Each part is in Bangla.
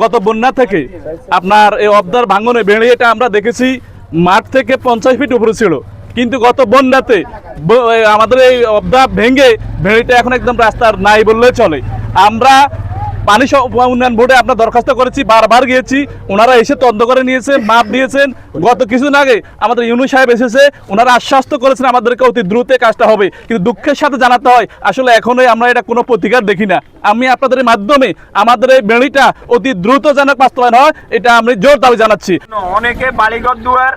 গত বন্যা থেকে আপনার এই অবদার ভাঙনে বেড়িয়েটা আমরা দেখেছি মাঠ থেকে 50 ফিট উপরে ছিল, কিন্তু গত বন্যাতে আমাদের এই অবদা ভেঙে ভেড়িটা এখন একদম রাস্তার নাই বললে চলে। আমরা পানি উন্নয়ন বোর্ডে আপনার দরখাস্ত করেছি, বারবার গিয়েছি, ওনারা এসে তদন্ত করে নিয়েছেন, মাপ দিয়েছেন। গত কিছুদিন আগে আমাদের ইউনূস সাহেব এসেছে, ওনারা আশ্বস্ত করেছেন আমাদেরকে অতি দ্রুত কাজটা হবে, কিন্তু দুঃখের সাথে জানাতে হয় আসলে এখনোই আমরা এটা কোনো প্রতিকার দেখি না। আমি আপনাদের মাধ্যমে আমাদের এই বেড়িটা অতি দ্রুত যেন বাস্তবায়ন হয়, এটা আমি জোর দাবি জানাচ্ছি। অনেকে বাড়িঘর দুয়ার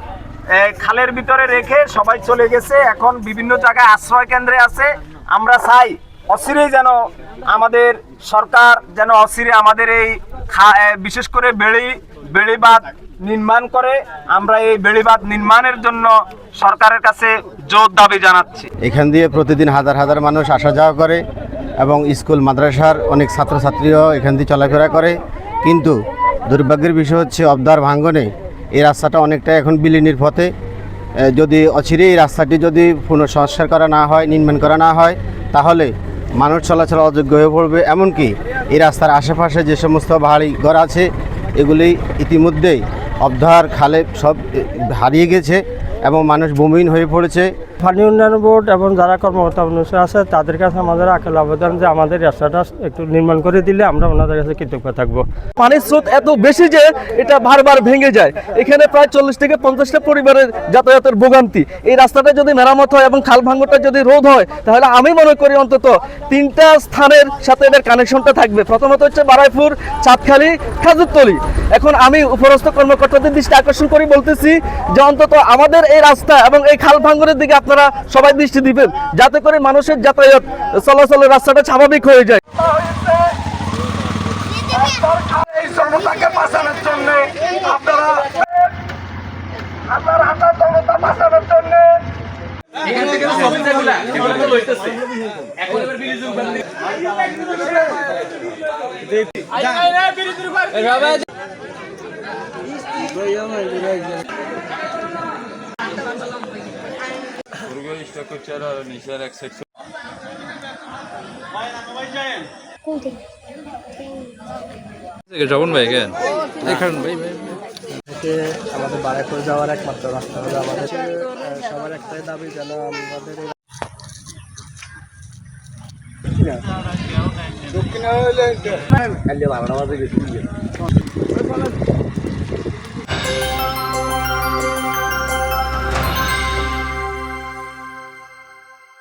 খালের ভিতরে রেখে সবাই চলে গেছে, এখন বিভিন্ন জায়গায় আশ্রয় কেন্দ্রে আছে। আমরা চাই অচিরেই যেন আমাদের সরকার যেন অচিরে আমাদের এই বিশেষ করে বেড়িবাঁধ নির্মাণ করে। আমরা এই বেড়িবাঁধ নির্মাণের জন্য সরকারের কাছে জোর দাবি জানাচ্ছি। এখান দিয়ে প্রতিদিন হাজার হাজার মানুষ আসা যাওয়া করে এবং স্কুল মাদ্রাসার অনেক ছাত্রছাত্রীও এখান দিয়ে চলাফেরা করে, কিন্তু দুর্ভাগ্যের বিষয় হচ্ছে অবদার ভাঙ্গনে এই রাস্তাটা অনেকটা এখন বিলীনের পথে। যদি অচিরে এই রাস্তাটি যদি পুনঃসংস্কার করা না হয়, নির্মাণ করা না হয়, তাহলে মানুষ চলাচল অযোগ্য হয়ে পড়বে। এমনকি এই রাস্তার আশেপাশে যে সমস্ত বাড়ি ঘর আছে এগুলি ইতিমধ্যেই অবধার খালে সব হারিয়ে গেছে এবং মানুষ ভূমিহীন হয়ে পড়েছে। পানি উন্নয়ন বোর্ড এবং যারা কর্মকর্তা অনুষ্ঠান আছে তাদের কাছে আমাদের আকুল আবেদন যে আমাদের রাস্তাটা একটু নির্মাণ করে দিলে আমরা ওনাদের কাছে কৃতজ্ঞ থাকবো। পানির স্রোত এত বেশি যে এটা বারবার ভেঙে যায়, এখানে প্রায় 40 থেকে 50টা পরিবারের যাতায়াতের ভোগান্তি। এই রাস্তাটা যদি মেরামত হয় এবং খাল ভাঙনটা যদি রোধ হয়, তাহলে আমি মনে করি অন্তত 3টা স্থানের সাথে এদের কানেকশনটা থাকবে। প্রথমত হচ্ছে বারাইপুর, চাঁদখালি, খাজুরতলি। এখন আমি উপরস্থ কর্মকর্তাদের দৃষ্টি আকর্ষণ করি বলতেছি যে অন্তত আমাদের এই রাস্তা এবং এই খাল ভাঙনের দিকে আপনারা সবাই দৃষ্টি দিবেন, যাতে করে মানুষের যাতায়াত চলাচলের রাস্তাটা স্বাভাবিক হয়ে যায়। এই জনতাকে বাঁচানোর জন্য আপনারা হাজার হাজার জনতা বাঁচানোর জন্য এখান থেকে সুবিধাগুলো সেগুলো তো লইতেছে। এখন এবার বিরিজুক বন্ধ আমাদের বারাইপুর যাওয়ার একমাত্র রাস্তা হলো আমাদের সবার একটাই দাবি যেন আমাদের দক্ষিণে